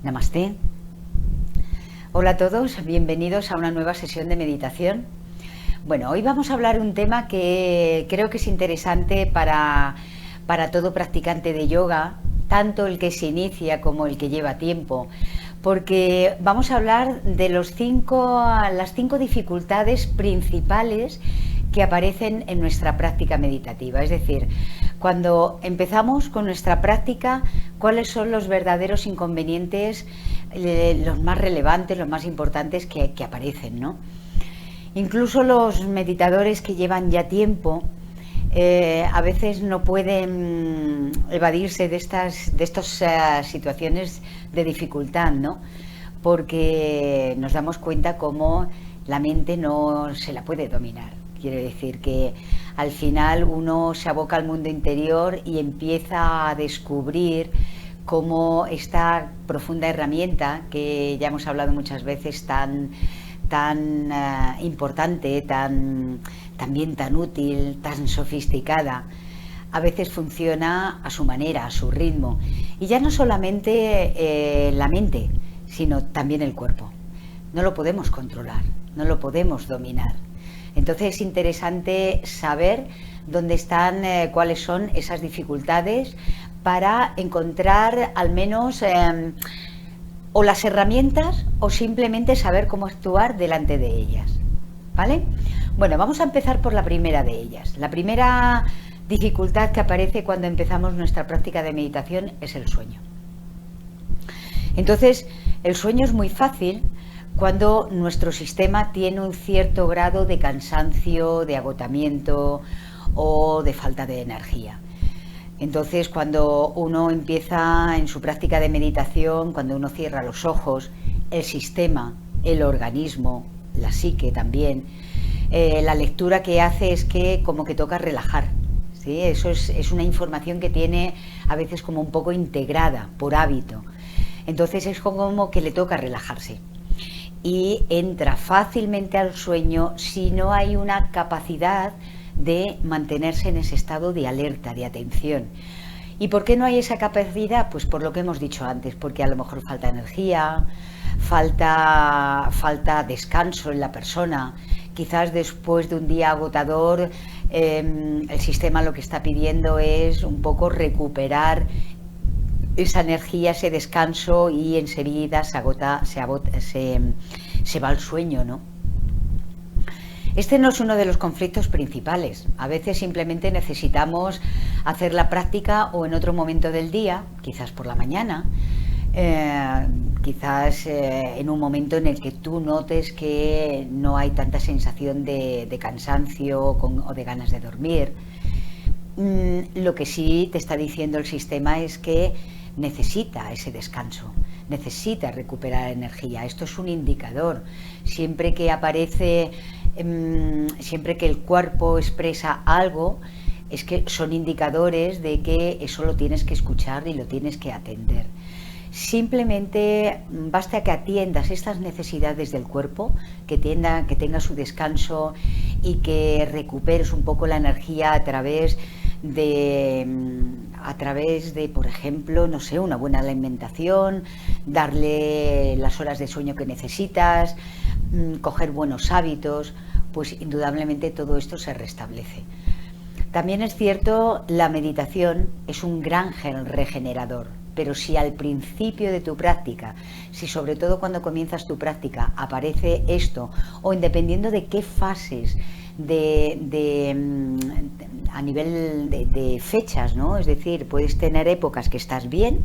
Namaste. Hola a todos, bienvenidos a una nueva sesión de meditación. Bueno, hoy vamos a hablar de un tema que creo que es interesante para todo practicante de yoga, tanto el que se inicia como el que lleva tiempo, porque vamos a hablar de las cinco dificultades principales que aparecen en nuestra práctica meditativa. Es decir, cuando empezamos con nuestra práctica, cuáles son los verdaderos inconvenientes, los más relevantes, los más importantes que aparecen, ¿no? Incluso los meditadores que llevan ya tiempo a veces no pueden evadirse de estas situaciones de dificultad, ¿no? Porque nos damos cuenta cómo la mente no se la puede dominar. Quiere decir que al final uno se aboca al mundo interior y empieza a descubrir cómo esta profunda herramienta, que ya hemos hablado muchas veces, tan importante, también tan útil, tan sofisticada, a veces funciona a su manera, a su ritmo. Y ya no solamente la mente, sino también el cuerpo. No lo podemos controlar, no lo podemos dominar. Entonces es interesante saber dónde están, cuáles son esas dificultades para encontrar al menos o las herramientas o simplemente saber cómo actuar delante de ellas, ¿vale? Bueno, vamos a empezar por la primera de ellas. La primera dificultad que aparece cuando empezamos nuestra práctica de meditación es el sueño. Entonces, el sueño es muy fácil cuando nuestro sistema tiene un cierto grado de cansancio, de agotamiento o de falta de energía. Entonces, cuando uno empieza en su práctica de meditación, cuando uno cierra los ojos, el sistema, el organismo, la psique también, la lectura que hace es que como que toca relajar, ¿sí? Eso es una información que tiene a veces como un poco integrada por hábito. Entonces es como que le toca relajarse. Y entra fácilmente al sueño si no hay una capacidad de mantenerse en ese estado de alerta, de atención. ¿Y por qué no hay esa capacidad? Pues por lo que hemos dicho antes, porque a lo mejor falta energía, falta descanso en la persona. Quizás después de un día agotador, el sistema lo que está pidiendo es un poco recuperar esa energía, ese descanso, y enseguida se va al sueño, ¿no? Este no es uno de los conflictos principales. A veces simplemente necesitamos hacer la práctica o en otro momento del día, quizás por la mañana, quizás en un momento en el que tú notes que no hay tanta sensación de cansancio o de ganas de dormir. Lo que sí te está diciendo el sistema es que necesita ese descanso, necesita recuperar energía. Esto es un indicador. Siempre que aparece, siempre que el cuerpo expresa algo, es que son indicadores de que eso lo tienes que escuchar y lo tienes que atender. Simplemente basta que atiendas estas necesidades del cuerpo, que tenga su descanso y que recuperes un poco la energía a través de, por ejemplo, no sé, una buena alimentación, darle las horas de sueño que necesitas, coger buenos hábitos, pues indudablemente todo esto se restablece. También es cierto, la meditación es un gran regenerador, pero si al principio de tu práctica, si sobre todo cuando comienzas tu práctica aparece esto, o dependiendo de qué fases a nivel de fechas, ¿no? Es decir, puedes tener épocas que estás bien,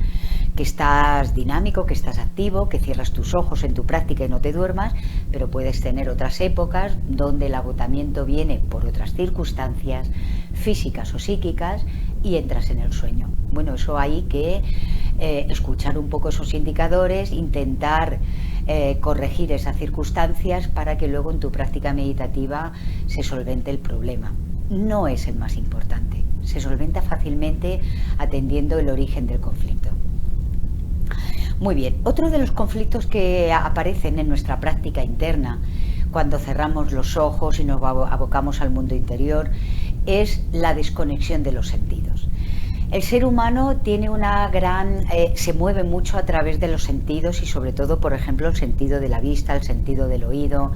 que estás dinámico, que estás activo, que cierras tus ojos en tu práctica y no te duermas, pero puedes tener otras épocas donde el agotamiento viene por otras circunstancias físicas o psíquicas y entras en el sueño. Bueno, eso hay que escuchar un poco esos indicadores, intentar corregir esas circunstancias para que luego en tu práctica meditativa se solvente el problema. No es el más importante, se solventa fácilmente atendiendo el origen del conflicto. Muy bien, otro de los conflictos que aparecen en nuestra práctica interna cuando cerramos los ojos y nos abocamos al mundo interior es la desconexión de los sentidos. El ser humano tiene una gran, se mueve mucho a través de los sentidos y sobre todo, por ejemplo, el sentido de la vista, el sentido del oído.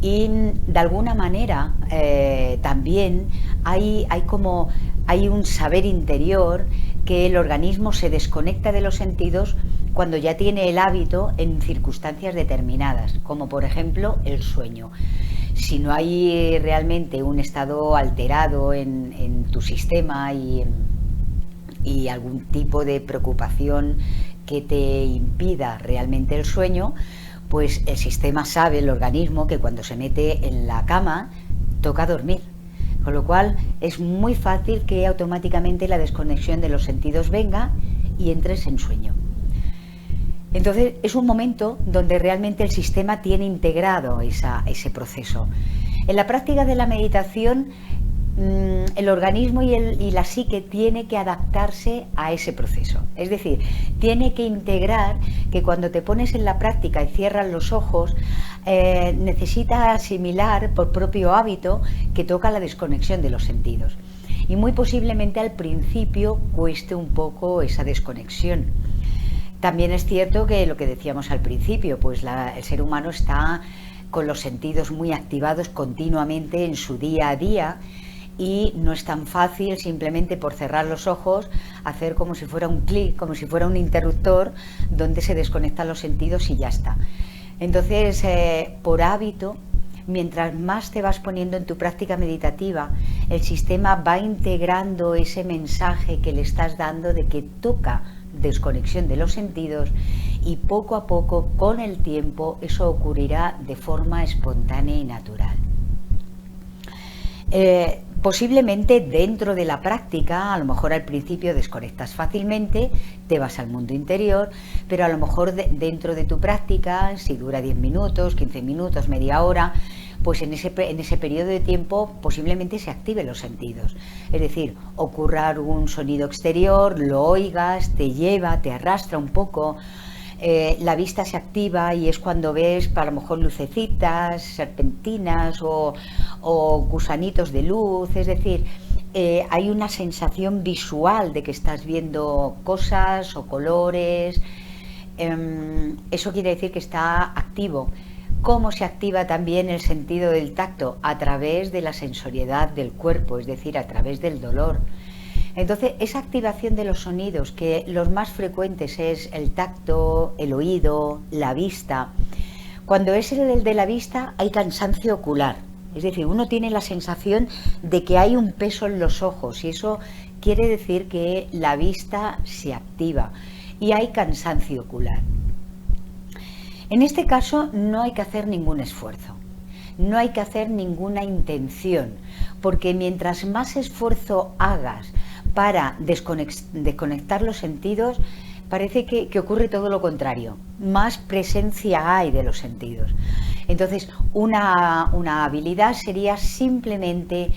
Y de alguna manera también hay un saber interior que el organismo se desconecta de los sentidos cuando ya tiene el hábito en circunstancias determinadas, como por ejemplo el sueño. Si no hay realmente un estado alterado en tu sistema y algún tipo de preocupación que te impida realmente el sueño, pues el sistema sabe, el organismo, que cuando se mete en la cama toca dormir. Con lo cual es muy fácil que automáticamente la desconexión de los sentidos venga y entres en sueño. Entonces es un momento donde realmente el sistema tiene integrado ese proceso. En la práctica de la meditación, el organismo y la psique tiene que adaptarse a ese proceso. Es decir, tiene que integrar que cuando te pones en la práctica y cierras los ojos, necesita asimilar por propio hábito que toca la desconexión de los sentidos. Y muy posiblemente al principio cueste un poco esa desconexión. También es cierto que lo que decíamos al principio, pues el ser humano está con los sentidos muy activados continuamente en su día a día y no es tan fácil simplemente por cerrar los ojos hacer como si fuera un clic, como si fuera un interruptor donde se desconectan los sentidos y ya está. Entonces, por hábito, mientras más te vas poniendo en tu práctica meditativa, el sistema va integrando ese mensaje que le estás dando de que toca desconexión de los sentidos y poco a poco, con el tiempo, eso ocurrirá de forma espontánea y natural. Posiblemente dentro de la práctica, a lo mejor al principio desconectas fácilmente, te vas al mundo interior, pero a lo mejor dentro de tu práctica, si dura 10 minutos, 15 minutos, media hora, pues en ese periodo de tiempo posiblemente se activen los sentidos. Es decir, ocurra algún sonido exterior, lo oigas, te lleva, te arrastra un poco, la vista se activa y es cuando ves a lo mejor lucecitas, serpentinas o gusanitos de luz, es decir, hay una sensación visual de que estás viendo cosas o colores, eso quiere decir que está activo. ¿Cómo se activa también el sentido del tacto? A través de la sensoriedad del cuerpo, es decir, a través del dolor. Entonces, esa activación de los sonidos, que los más frecuentes es el tacto, el oído, la vista. Cuando es el de la vista hay cansancio ocular, es decir, uno tiene la sensación de que hay un peso en los ojos y eso quiere decir que la vista se activa y hay cansancio ocular. En este caso no hay que hacer ningún esfuerzo, no hay que hacer ninguna intención, porque mientras más esfuerzo hagas para desconectar los sentidos, parece que ocurre todo lo contrario, más presencia hay de los sentidos. Entonces, una habilidad sería simplemente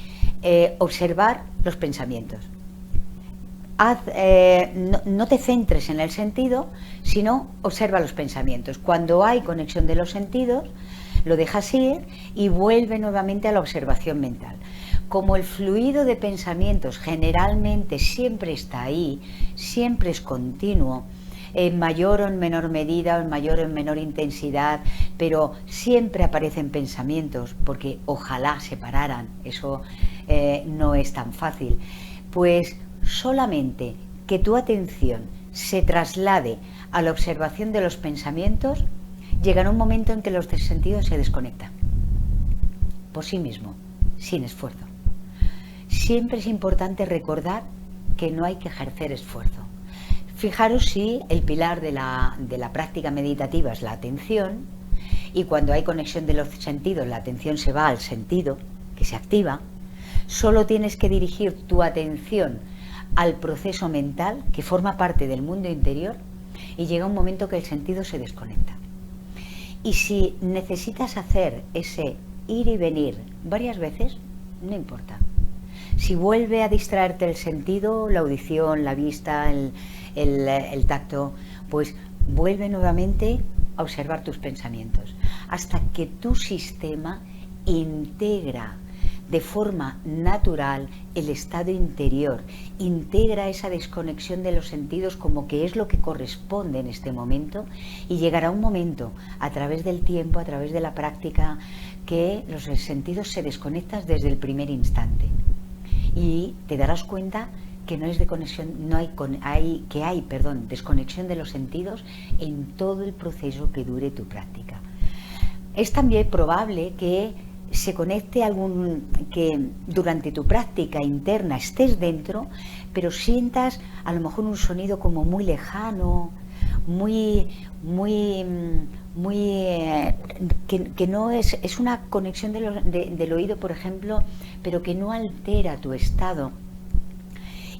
observar los pensamientos. No te centres en el sentido, sino observa los pensamientos. Cuando hay conexión de los sentidos, lo dejas ir y vuelve nuevamente a la observación mental. Como el fluido de pensamientos generalmente siempre está ahí, siempre es continuo, en mayor o en menor medida, o en mayor o en menor intensidad, pero siempre aparecen pensamientos, porque ojalá se pararan, eso no es tan fácil. Pues solamente que tu atención se traslade a la observación de los pensamientos, llegará un momento en que los sentidos se desconectan por sí mismo, sin esfuerzo. Siempre es importante recordar que no hay que ejercer esfuerzo. Fijaros si el pilar de la práctica meditativa es la atención, y cuando hay conexión de los sentidos, la atención se va al sentido, que se activa. Solo tienes que dirigir tu atención al proceso mental que forma parte del mundo interior y llega un momento que el sentido se desconecta. Y si necesitas hacer ese ir y venir varias veces, no importa. Si vuelve a distraerte el sentido, la audición, la vista, el tacto, pues vuelve nuevamente a observar tus pensamientos hasta que tu sistema integra de forma natural el estado interior, integra esa desconexión de los sentidos como que es lo que corresponde en este momento, y llegará un momento a través del tiempo, a través de la práctica, que los sentidos se desconectan desde el primer instante y te darás cuenta que no es de conexión, hay desconexión de los sentidos en todo el proceso que dure tu práctica. Es también probable que se conecte que durante tu práctica interna estés dentro, pero sientas a lo mejor un sonido como muy lejano, que no es una conexión del oído, por ejemplo, pero que no altera tu estado.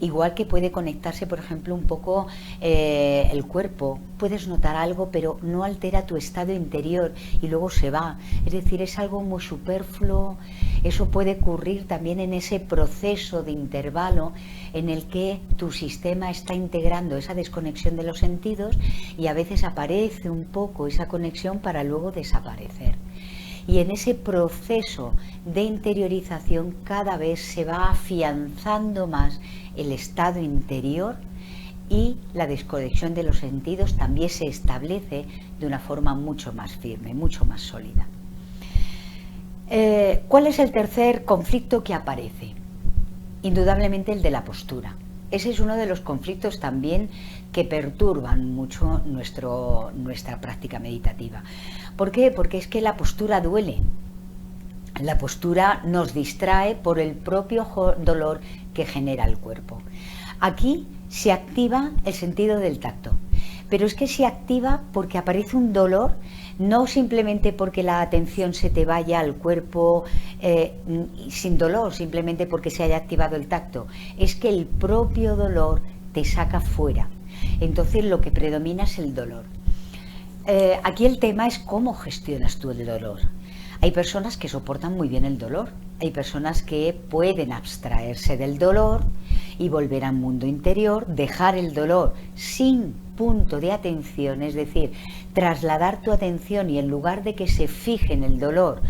Igual que puede conectarse, por ejemplo, un poco el cuerpo. Puedes notar algo, pero no altera tu estado interior y luego se va. Es decir, es algo muy superfluo. Eso puede ocurrir también en ese proceso de intervalo en el que tu sistema está integrando esa desconexión de los sentidos y a veces aparece un poco esa conexión para luego desaparecer. Y en ese proceso de interiorización cada vez se va afianzando más el estado interior y la desconexión de los sentidos también se establece de una forma mucho más firme, mucho más sólida. ¿Cuál es el tercer conflicto que aparece? Indudablemente el de la postura. Ese es uno de los conflictos también que perturban mucho nuestra práctica meditativa. ¿Por qué? Porque es que la postura duele. La postura nos distrae por el propio dolor que genera el cuerpo. Aquí se activa el sentido del tacto, pero es que se activa porque aparece un dolor, no simplemente porque la atención se te vaya al cuerpo sin dolor, simplemente porque se haya activado el tacto. Es que el propio dolor te saca fuera. Entonces lo que predomina es el dolor. Aquí el tema es cómo gestionas tú el dolor. Hay personas que soportan muy bien el dolor, hay personas que pueden abstraerse del dolor y volver al mundo interior, dejar el dolor sin punto de atención, es decir, trasladar tu atención y en lugar de que se fije en el dolor,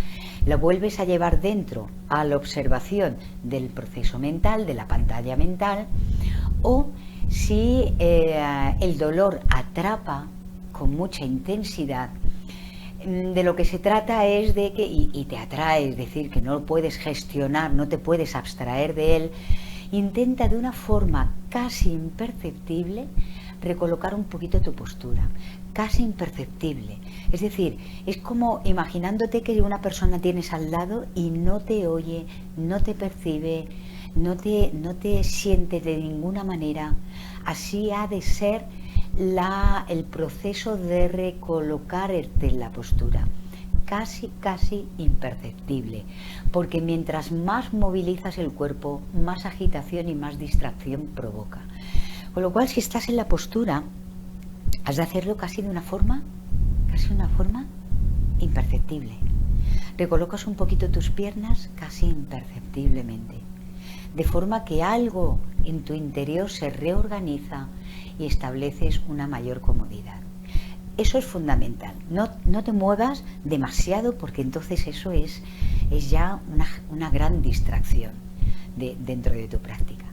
lo vuelves a llevar dentro a la observación del proceso mental, de la pantalla mental, o si el dolor atrapa con mucha intensidad, de lo que se trata es de que, y te atrae, es decir, que no lo puedes gestionar, no te puedes abstraer de él, intenta de una forma casi imperceptible recolocar un poquito tu postura, casi imperceptible. Es decir, es como imaginándote que una persona tienes al lado y no te oye, no te percibe, no te siente de ninguna manera. Así ha de ser el proceso de recolocarte en la postura, casi imperceptible, porque mientras más movilizas el cuerpo, más agitación y más distracción provoca. Con lo cual, si estás en la postura, has de hacerlo casi de una forma imperceptible. Recolocas un poquito tus piernas casi imperceptiblemente, de forma que algo en tu interior se reorganiza y estableces una mayor comodidad. Eso es fundamental. No te muevas demasiado porque entonces eso es ya una gran distracción dentro de tu práctica.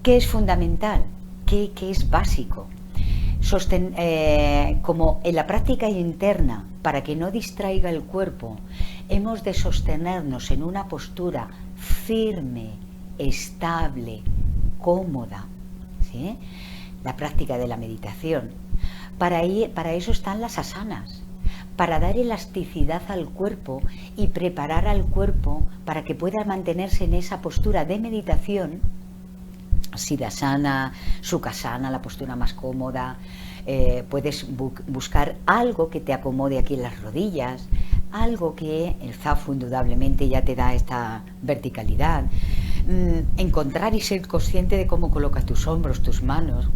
¿Qué es fundamental? ¿Qué es básico? Como en la práctica interna, para que no distraiga el cuerpo, hemos de sostenernos en una postura firme, estable, cómoda, ¿sí? La práctica de la meditación. Para eso están las asanas, para dar elasticidad al cuerpo y preparar al cuerpo para que pueda mantenerse en esa postura de meditación. Siddhasana, Sukhasana, la postura más cómoda. Puedes buscar algo que te acomode aquí en las rodillas, algo que el zafu indudablemente ya te da esta verticalidad. Encontrar y ser consciente de cómo colocas tus hombros, tus manos.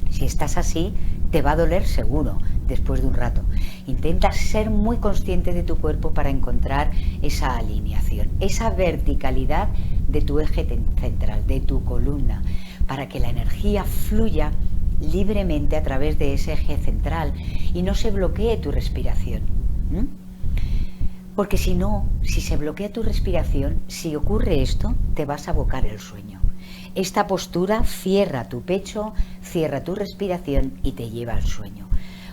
Si estás así, te va a doler seguro después de un rato. Intenta ser muy consciente de tu cuerpo para encontrar esa alineación, esa verticalidad de tu eje central, de tu columna, para que la energía fluya libremente a través de ese eje central y no se bloquee tu respiración. Porque si no, si se bloquea tu respiración, si ocurre esto, te vas a abocar el sueño. Esta postura cierra tu pecho, cierra tu respiración y te lleva al sueño.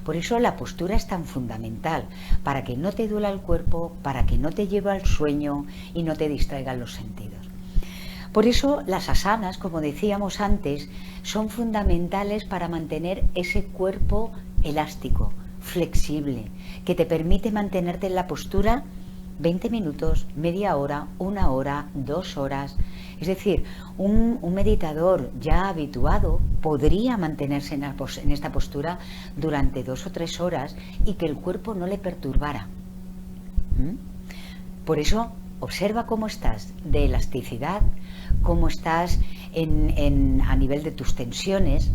Por eso la postura es tan fundamental, para que no te duela el cuerpo, para que no te lleve al sueño y no te distraigan los sentidos. Por eso las asanas, como decíamos antes, son fundamentales para mantener ese cuerpo elástico, flexible, que te permite mantenerte en la postura 20 minutos, media hora, 1 hora, 2 horas. Es decir, un meditador ya habituado podría mantenerse en esta postura durante 2 o 3 horas y que el cuerpo no le perturbara. Por eso, observa cómo estás de elasticidad, cómo estás a nivel de tus tensiones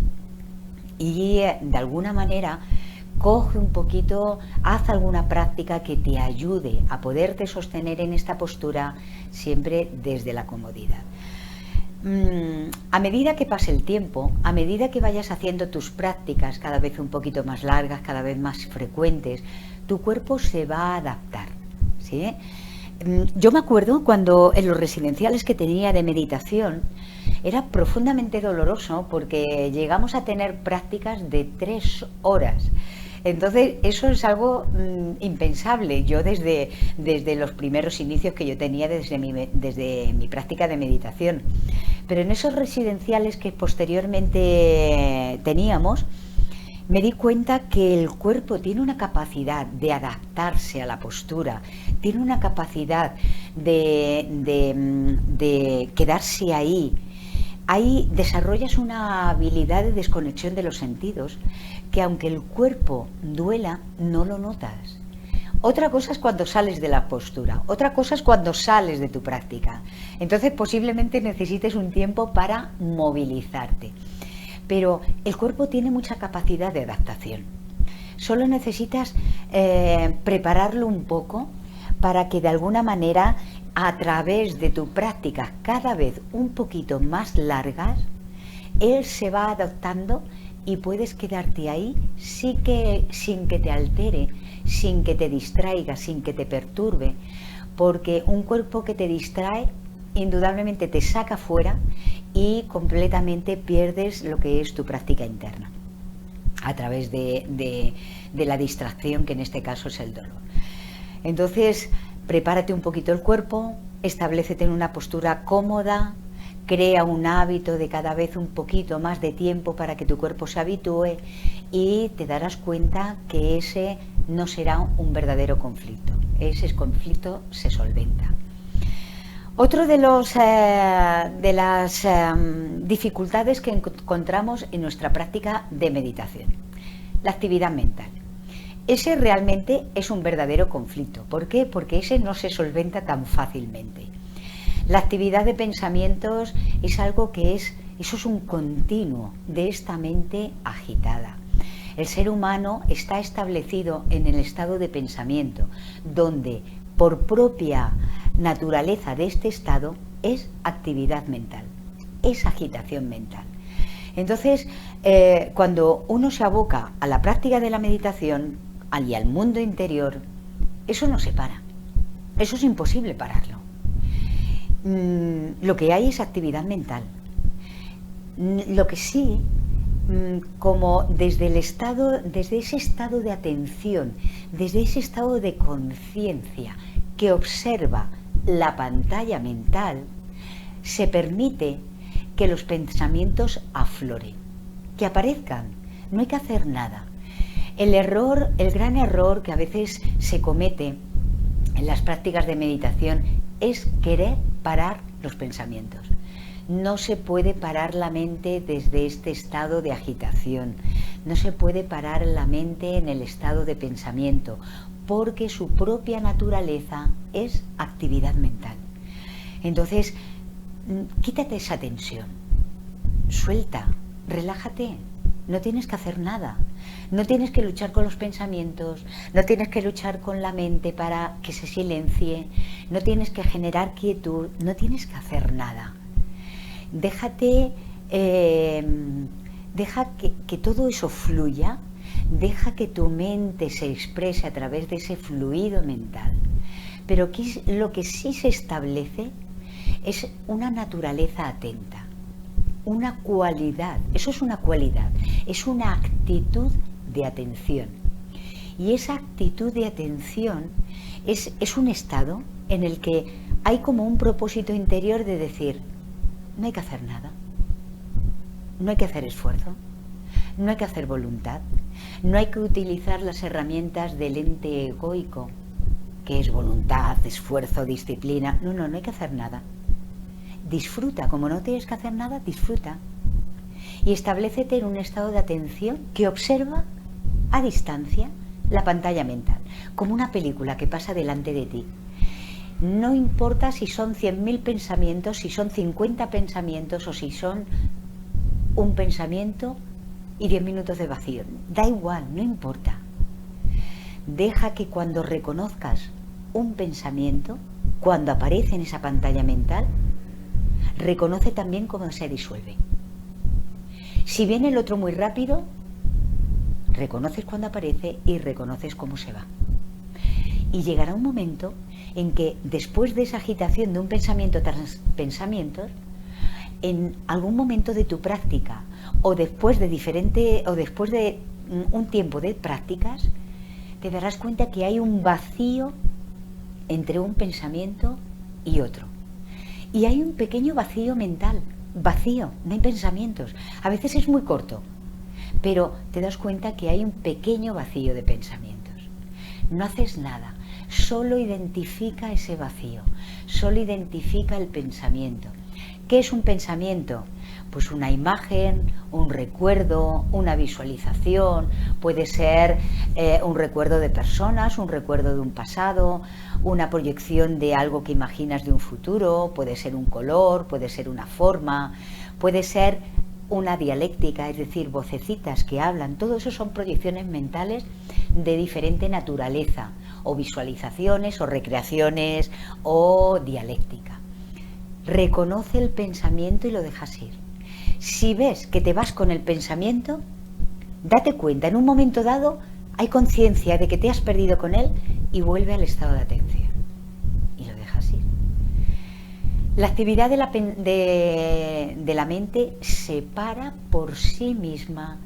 y de alguna manera coge un poquito, haz alguna práctica que te ayude a poderte sostener en esta postura siempre desde la comodidad. A medida que pase el tiempo, a medida que vayas haciendo tus prácticas cada vez un poquito más largas, cada vez más frecuentes, tu cuerpo se va a adaptar, ¿sí? Yo me acuerdo cuando en los residenciales que tenía de meditación era profundamente doloroso porque llegamos a tener prácticas de 3 horas. Entonces eso es algo impensable. Yo desde los primeros inicios que yo tenía desde mi práctica de meditación. Pero en esos residenciales que posteriormente teníamos, me di cuenta que el cuerpo tiene una capacidad de adaptarse a la postura, tiene una capacidad de quedarse ahí. Ahí desarrollas una habilidad de desconexión de los sentidos que aunque el cuerpo duela, no lo notas. Otra cosa es cuando sales de la postura, otra cosa es cuando sales de tu práctica. Entonces posiblemente necesites un tiempo para movilizarte. Pero el cuerpo tiene mucha capacidad de adaptación. Solo necesitas prepararlo un poco para que de alguna manera, a través de tu práctica cada vez un poquito más largas, él se va adaptando y puedes quedarte ahí sin que te altere, sin que te distraiga, sin que te perturbe, porque un cuerpo que te distrae indudablemente te saca fuera y completamente pierdes lo que es tu práctica interna a través de la distracción, que en este caso es el dolor. Entonces, prepárate un poquito el cuerpo, establécete en una postura cómoda, crea un hábito de cada vez un poquito más de tiempo para que tu cuerpo se habitúe y te darás cuenta que ese no será un verdadero conflicto. Ese conflicto se solventa. Otro de las dificultades que encontramos en nuestra práctica de meditación, la actividad mental. Ese realmente es un verdadero conflicto. ¿Por qué? Porque ese no se solventa tan fácilmente. La actividad de pensamientos es algo eso es un continuo de esta mente agitada. El ser humano está establecido en el estado de pensamiento, donde por propia naturaleza de este estado es actividad mental, es agitación mental. Entonces, cuando uno se aboca a la práctica de la meditación y al mundo interior, eso no se para, eso es imposible pararlo. Lo que hay es actividad mental. Lo que sí, como desde ese estado de atención, desde ese estado de conciencia que observa la pantalla mental, se permite que los pensamientos afloren, que aparezcan, no hay que hacer nada. El gran error que a veces se comete en las prácticas de meditación es querer parar los pensamientos. No se puede parar la mente desde este estado de agitación, no se puede parar la mente en el estado de pensamiento, porque su propia naturaleza es actividad mental. Entonces, quítate esa tensión, suelta, relájate, no tienes que hacer nada, no tienes que luchar con los pensamientos, no tienes que luchar con la mente para que se silencie, no tienes que generar quietud, no tienes que hacer nada. Deja que todo eso fluya, deja que tu mente se exprese a través de ese fluido mental. pero lo que sí se establece es una naturaleza atenta, una cualidad, eso es una cualidad, es una actitud de atención. Y esa actitud de atención es un estado en el que hay como un propósito interior de decir, no hay que hacer nada, no hay que hacer esfuerzo, no hay que hacer voluntad, no hay que utilizar las herramientas del ente egoico, que es voluntad, esfuerzo, disciplina. No, no hay que hacer nada. Disfruta, como no tienes que hacer nada, disfruta. Y establécete en un estado de atención que observa a distancia la pantalla mental, como una película que pasa delante de ti. No importa si son 100.000 pensamientos, si son 50 pensamientos o si son un pensamiento y 10 minutos de vacío. Da igual, no importa. Deja que cuando reconozcas un pensamiento, cuando aparece en esa pantalla mental, reconoce también cómo se disuelve. Si viene el otro muy rápido, reconoces cuando aparece y reconoces cómo se va. Y llegará un momento en que después de esa agitación de un pensamiento tras pensamientos, en algún momento de tu práctica o después de un tiempo de prácticas, te darás cuenta que hay un vacío entre un pensamiento y otro. Y hay un pequeño vacío mental, vacío, no hay pensamientos. A veces es muy corto, pero te das cuenta que hay un pequeño vacío de pensamientos. No haces nada, solo identifica ese vacío, solo identifica el pensamiento. ¿Qué es un pensamiento? Pues una imagen, un recuerdo, una visualización, puede ser un recuerdo de personas, un recuerdo de un pasado, una proyección de algo que imaginas de un futuro, puede ser un color, puede ser una forma, puede ser una dialéctica, es decir, vocecitas que hablan. Todo eso son proyecciones mentales de diferente naturaleza, o visualizaciones, o recreaciones, o dialéctica. Reconoce el pensamiento y lo dejas ir. Si ves que te vas con el pensamiento, date cuenta, en un momento dado hay conciencia de que te has perdido con él y vuelve al estado de atención y lo dejas ir. La actividad de la mente se para por sí misma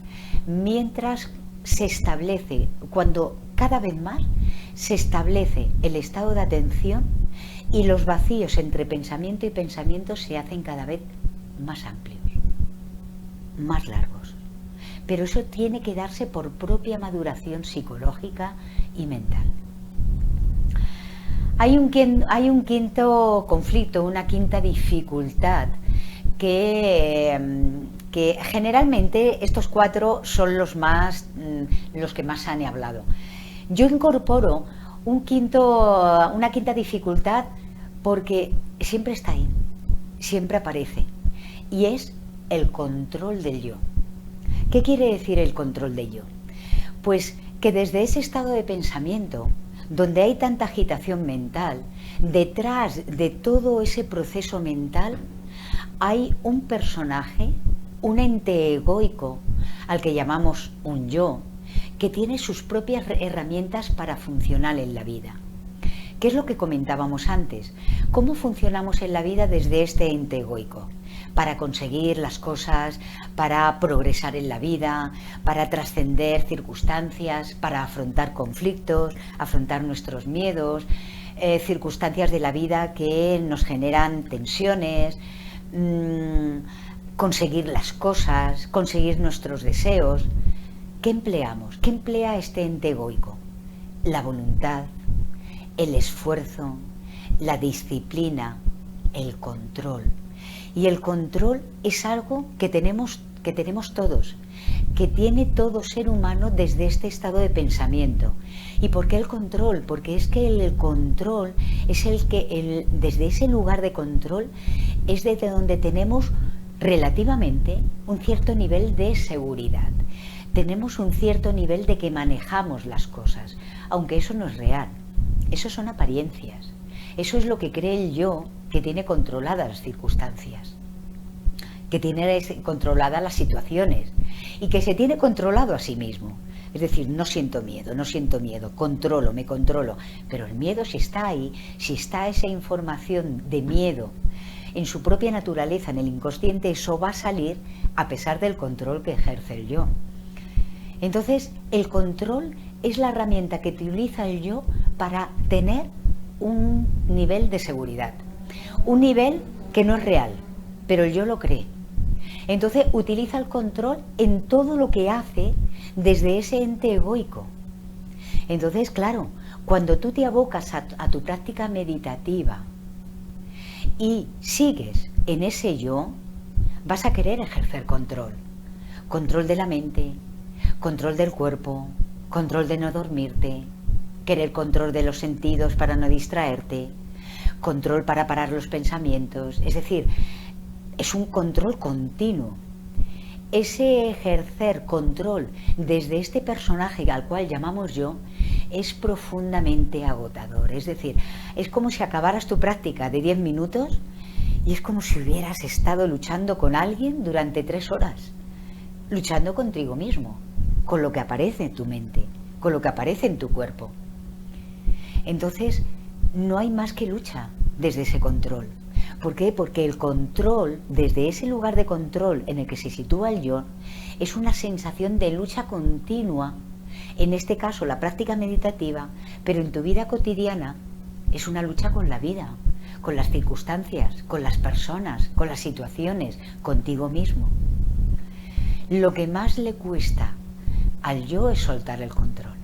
mientras se establece, cuando cada vez más se establece el estado de atención y los vacíos entre pensamiento y pensamiento se hacen cada vez más amplios, más largos. Pero eso tiene que darse por propia maduración psicológica y mental. Hay un quinto conflicto, una quinta dificultad que generalmente estos cuatro son los que más han hablado. Yo incorporo una quinta dificultad porque siempre está ahí, siempre aparece, y es el control del yo. ¿Qué quiere decir el control del yo? Pues que desde ese estado de pensamiento, donde hay tanta agitación mental, detrás de todo ese proceso mental hay un personaje, un ente egoico, al que llamamos un yo, que tiene sus propias herramientas para funcionar en la vida. ¿Qué es lo que comentábamos antes? ¿Cómo funcionamos en la vida desde este ente egoico? Para conseguir las cosas, para progresar en la vida, para trascender circunstancias, para afrontar conflictos, afrontar nuestros miedos, circunstancias de la vida que nos generan tensiones, conseguir las cosas, conseguir nuestros deseos. ¿Qué empleamos? ¿Qué emplea este ente egoico? La voluntad, el esfuerzo, la disciplina, el control. Y el control es algo que tenemos todos, que tiene todo ser humano desde este estado de pensamiento. ¿Y por qué el control? Porque es que el control es desde ese lugar de control es desde donde tenemos relativamente un cierto nivel de seguridad. Tenemos un cierto nivel de que manejamos las cosas, aunque eso no es real. Eso son apariencias. Eso es lo que cree el yo, que tiene controladas las circunstancias, que tiene controladas las situaciones y que se tiene controlado a sí mismo. Es decir, no siento miedo, controlo, me controlo. Pero el miedo, si está ahí, si está esa información de miedo en su propia naturaleza, en el inconsciente, eso va a salir a pesar del control que ejerce el yo. Entonces, el control es la herramienta que utiliza el yo para tener un nivel de seguridad. Un nivel que no es real, pero el yo lo cree. Entonces, utiliza el control en todo lo que hace desde ese ente egoico. Entonces, claro, cuando tú te abocas a tu práctica meditativa y sigues en ese yo, vas a querer ejercer control. Control de la mente, control del cuerpo, control de no dormirte, querer control de los sentidos para no distraerte, control para parar los pensamientos. Es decir, es un control continuo. Ese ejercer control desde este personaje al cual llamamos yo es profundamente agotador. Es decir, es como si acabaras tu práctica de 10 minutos y es como si hubieras estado luchando con alguien durante 3 horas, luchando contigo mismo, con lo que aparece en tu mente, con lo que aparece en tu cuerpo. Entonces, no hay más que lucha desde ese control. ¿Por qué? Porque el control, desde ese lugar de control en el que se sitúa el yo, es una sensación de lucha continua, en este caso la práctica meditativa, pero en tu vida cotidiana es una lucha con la vida, con las circunstancias, con las personas, con las situaciones, contigo mismo. Lo que más le cuesta al yo es soltar el control.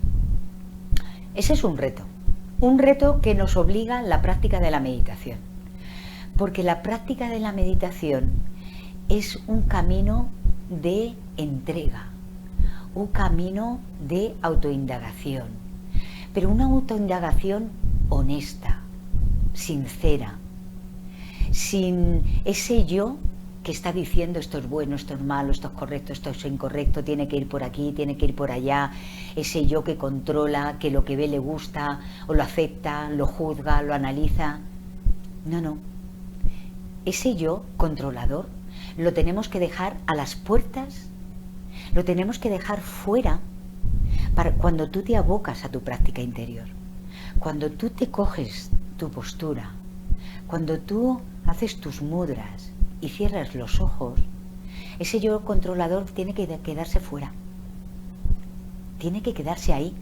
Ese es un reto que nos obliga la práctica de la meditación. Porque la práctica de la meditación es un camino de entrega, un camino de autoindagación, pero una autoindagación honesta, sincera, sin ese yo que está diciendo esto es bueno, esto es malo, esto es correcto, esto es incorrecto, tiene que ir por aquí, tiene que ir por allá, ese yo que controla, que lo que ve le gusta o lo acepta, lo juzga, lo analiza. No. Ese yo controlador lo tenemos que dejar a las puertas, lo tenemos que dejar fuera para cuando tú te abocas a tu práctica interior, cuando tú te coges tu postura, cuando tú haces tus mudras y cierras los ojos, ese yo controlador tiene que quedarse fuera, tiene que quedarse ahí,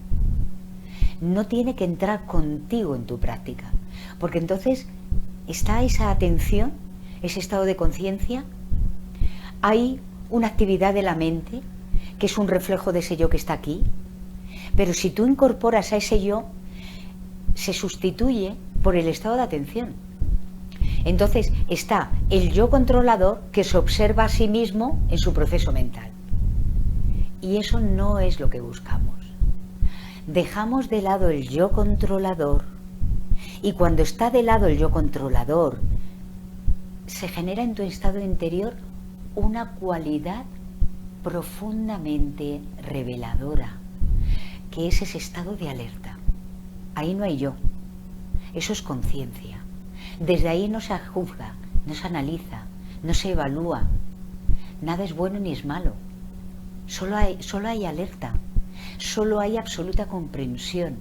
no tiene que entrar contigo en tu práctica, porque entonces está esa atención, ese estado de conciencia, hay una actividad de la mente que es un reflejo de ese yo que está aquí, pero si tú incorporas a ese yo, se sustituye por el estado de atención. Entonces está el yo controlador que se observa a sí mismo en su proceso mental. Y eso no es lo que buscamos. Dejamos de lado el yo controlador y cuando está de lado el yo controlador, se genera en tu estado interior una cualidad profundamente reveladora, que es ese estado de alerta. Ahí no hay yo, eso es conciencia. Desde ahí no se juzga, no se analiza, no se evalúa, nada es bueno ni es malo, solo hay alerta, solo hay absoluta comprensión.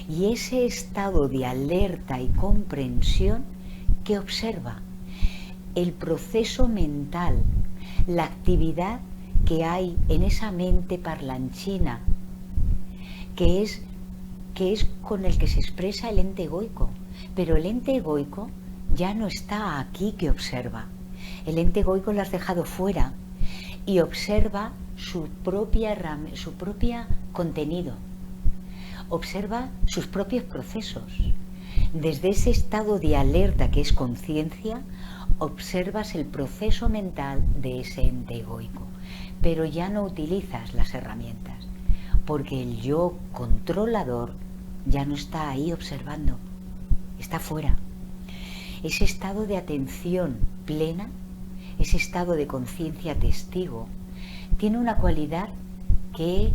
Y ese estado de alerta y comprensión que observa el proceso mental, la actividad que hay en esa mente parlanchina, que es con el que se expresa el ente egoico. Pero el ente egoico ya no está aquí que observa. El ente egoico lo has dejado fuera y observa su propio contenido, observa sus propios procesos. Desde ese estado de alerta que es conciencia, observas el proceso mental de ese ente egoico, pero ya no utilizas las herramientas, porque el yo controlador ya no está ahí observando, está fuera. Ese estado de atención plena, ese estado de conciencia testigo, tiene una cualidad que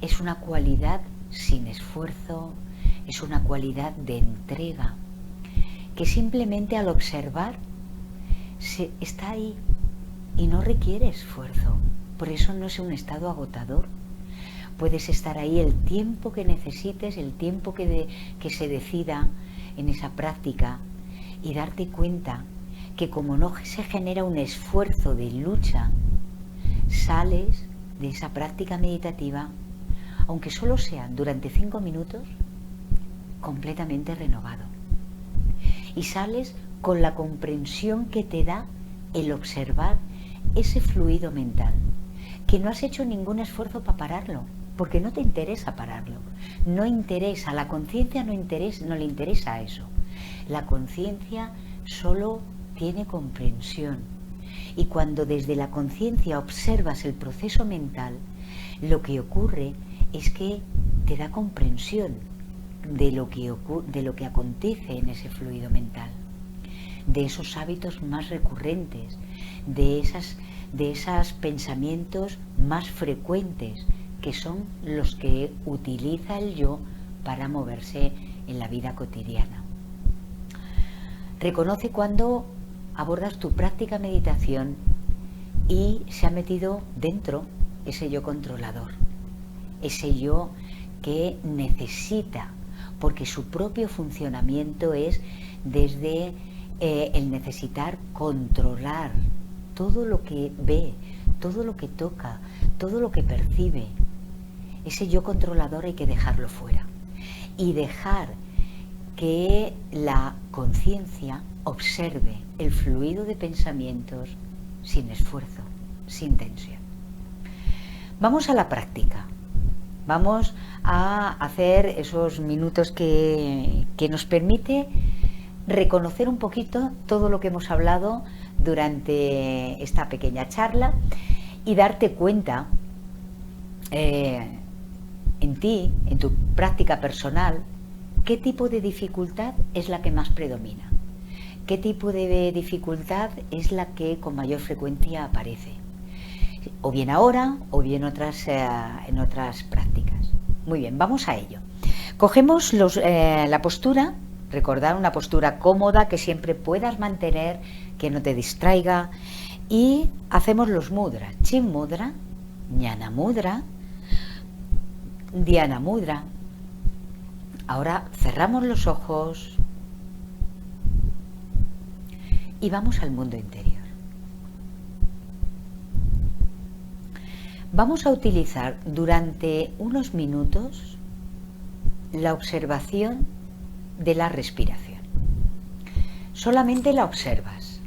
es una cualidad sin esfuerzo, es una cualidad de entrega, que simplemente al observar está ahí y no requiere esfuerzo. Por eso no es un estado agotador, Puedes estar ahí el tiempo que necesites, el tiempo que se decida en esa práctica, y darte cuenta que como no se genera un esfuerzo de lucha, sales de esa práctica meditativa, aunque solo sea durante 5 minutos, completamente renovado. Y sales con la comprensión que te da el observar ese fluido mental, que no has hecho ningún esfuerzo para pararlo, porque no te interesa pararlo. No interesa, la conciencia no le interesa eso. La conciencia solo tiene comprensión. Y cuando desde la conciencia observas el proceso mental, lo que ocurre es que te da comprensión de lo que acontece en ese fluido mental, de esos hábitos más recurrentes, de esos pensamientos más frecuentes, que son los que utiliza el yo para moverse en la vida cotidiana. Reconoce cuando abordas tu práctica meditación y se ha metido dentro ese yo controlador, ese yo que necesita, porque su propio funcionamiento es desde el necesitar controlar todo lo que ve, todo lo que toca, todo lo que percibe. Ese yo controlador hay que dejarlo fuera y dejar que la conciencia observe el fluido de pensamientos sin esfuerzo, sin tensión. Vamos a la práctica. Vamos a hacer esos minutos que nos permite reconocer un poquito todo lo que hemos hablado durante esta pequeña charla y darte cuenta en ti, en tu práctica personal, qué tipo de dificultad es la que más predomina, qué tipo de dificultad es la que con mayor frecuencia aparece, o bien ahora o bien en otras prácticas. Muy bien, vamos a ello. Cogemos la postura, recordar una postura cómoda que siempre puedas mantener, que no te distraiga, y hacemos los mudras: Chin Mudra, Jnana Mudra, Dhyana Mudra. Ahora cerramos los ojos y vamos al mundo interior. Vamos a utilizar durante unos minutos la observación de la respiración. Solamente la observas.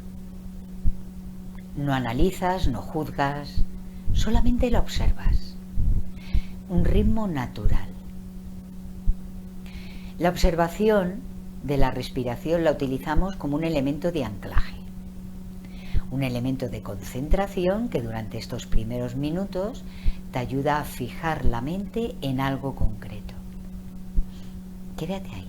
No analizas, no juzgas, solamente la observas. Un ritmo natural. La observación de la respiración la utilizamos como un elemento de anclaje, un elemento de concentración que durante estos primeros minutos te ayuda a fijar la mente en algo concreto. Quédate ahí.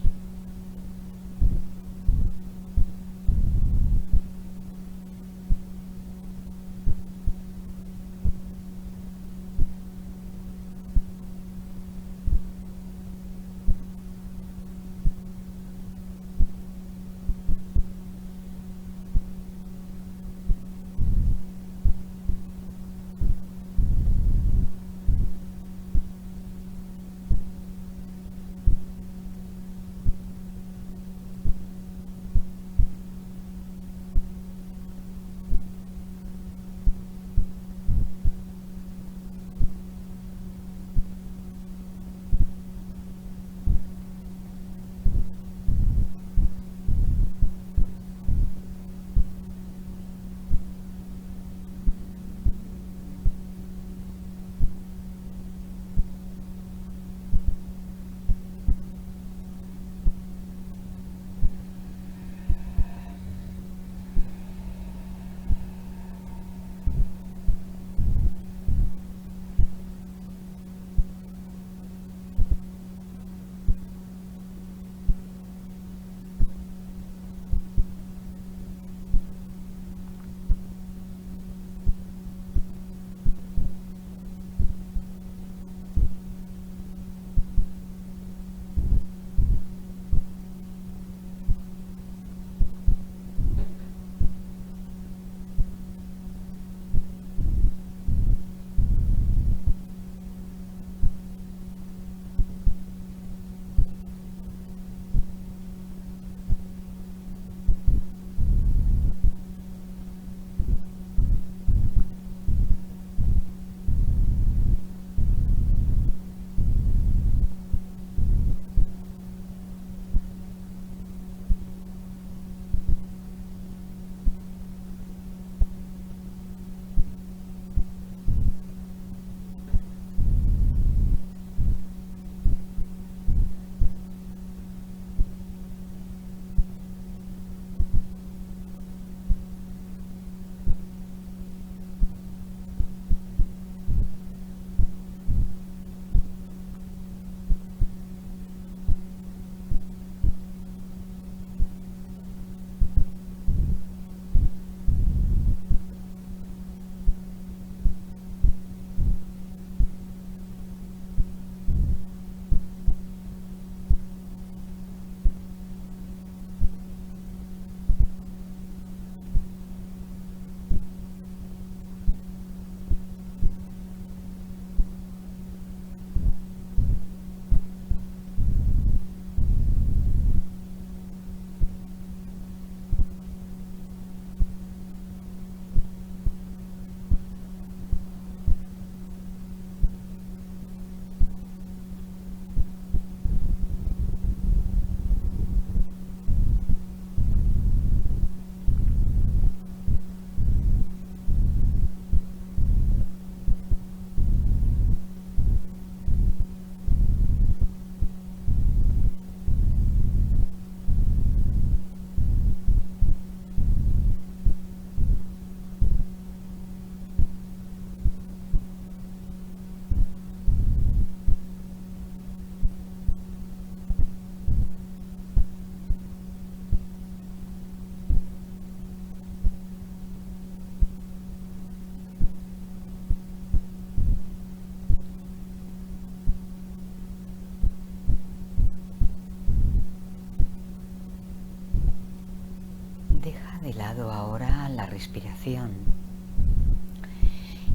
la respiración.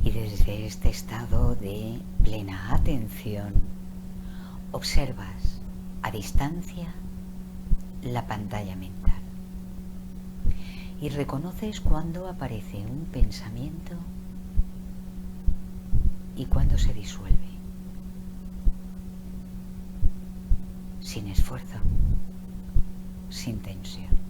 Y desde este estado de plena atención, observas a distancia la pantalla mental y reconoces cuando aparece un pensamiento y cuando se disuelve, sin esfuerzo, sin tensión.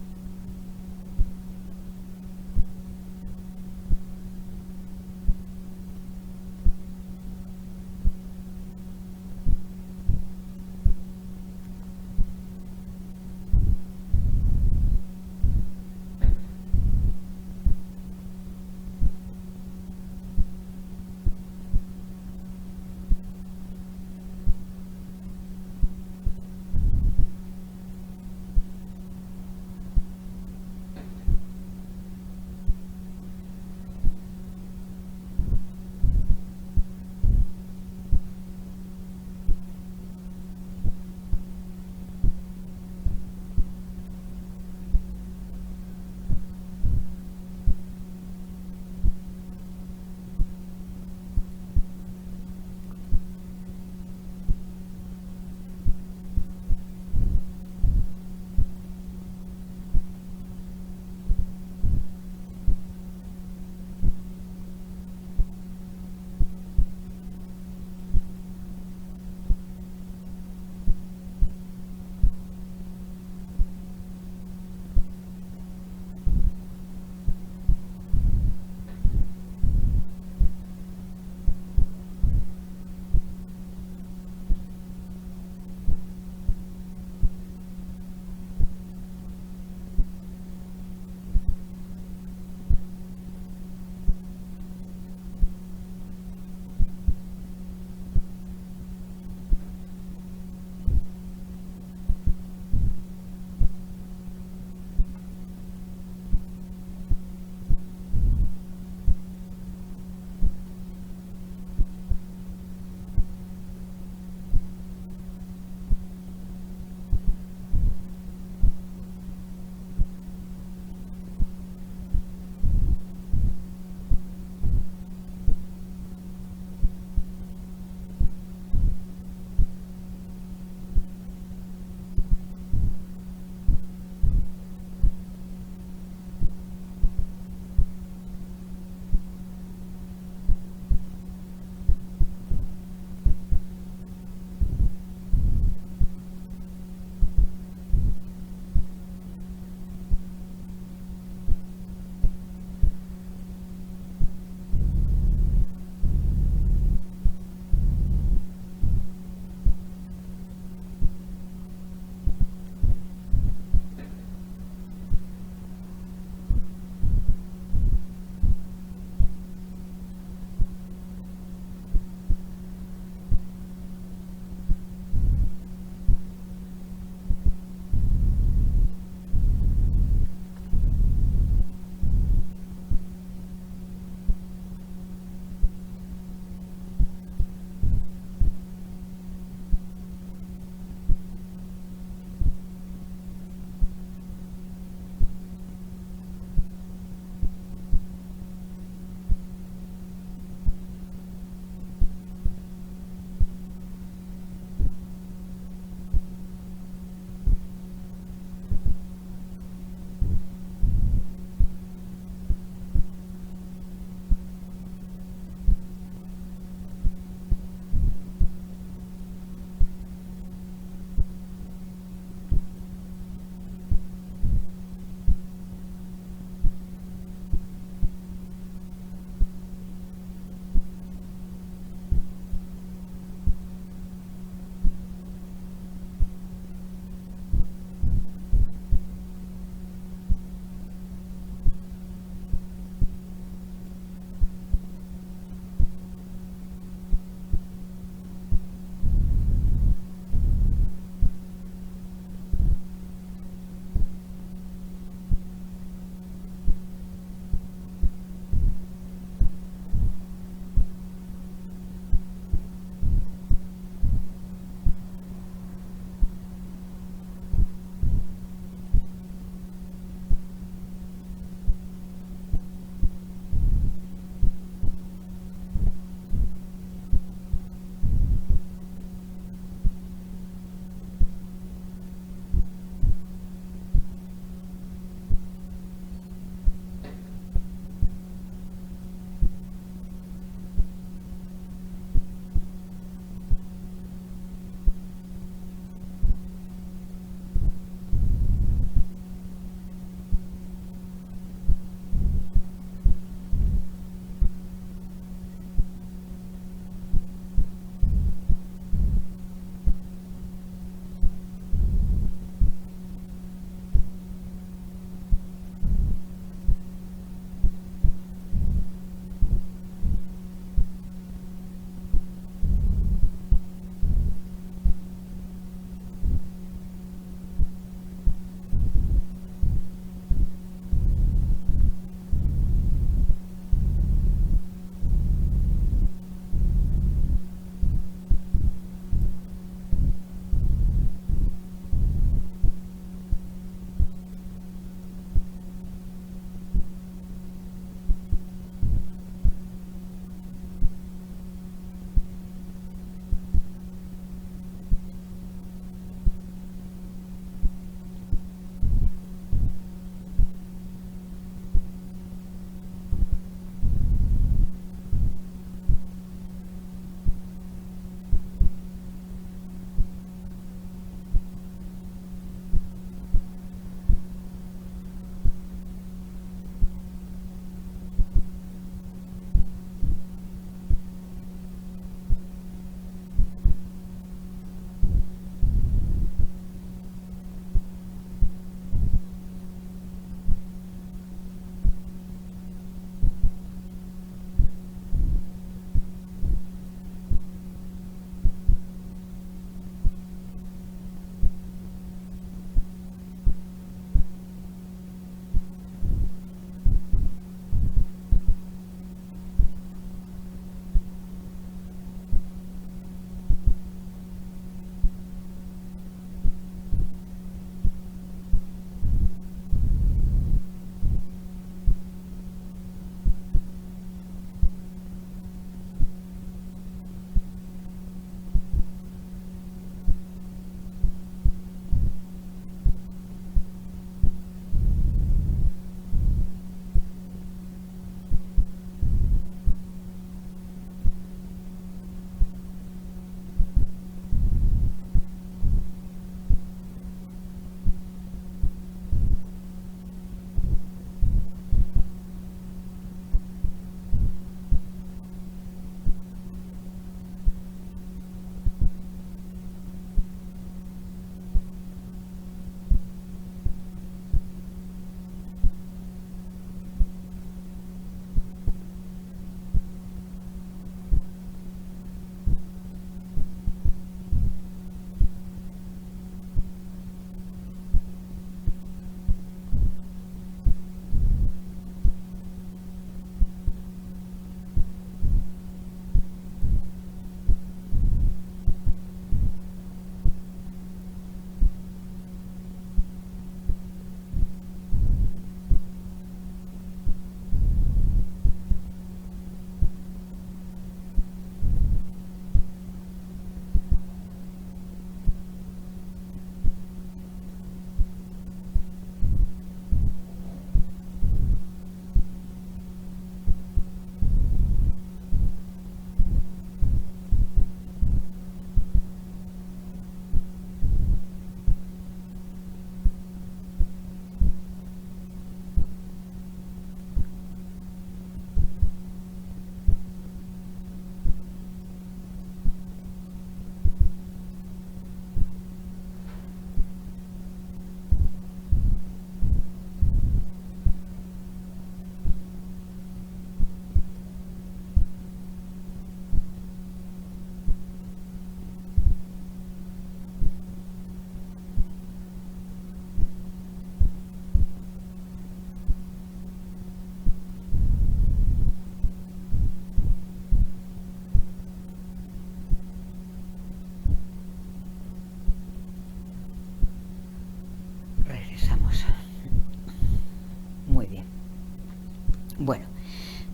Bueno,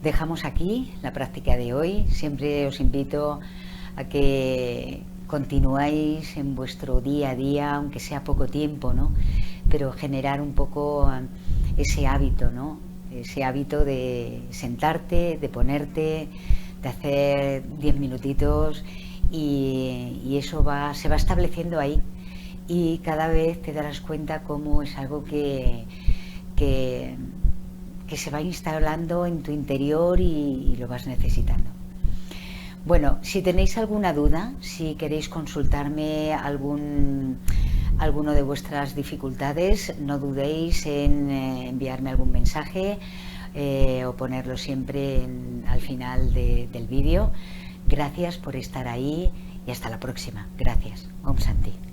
dejamos aquí la práctica de hoy. Siempre os invito a que continuáis en vuestro día a día, aunque sea poco tiempo, ¿no? Pero generar un poco ese hábito, ¿no? Ese hábito de sentarte, de ponerte, de hacer 10 minutitos y eso se va estableciendo ahí y cada vez te darás cuenta cómo es algo que, que se va instalando en tu interior y lo vas necesitando. Bueno, si tenéis alguna duda, si queréis consultarme alguno de vuestras dificultades, no dudéis en enviarme algún mensaje o ponerlo siempre al final del vídeo. Gracias por estar ahí y hasta la próxima. Gracias. Om Santi.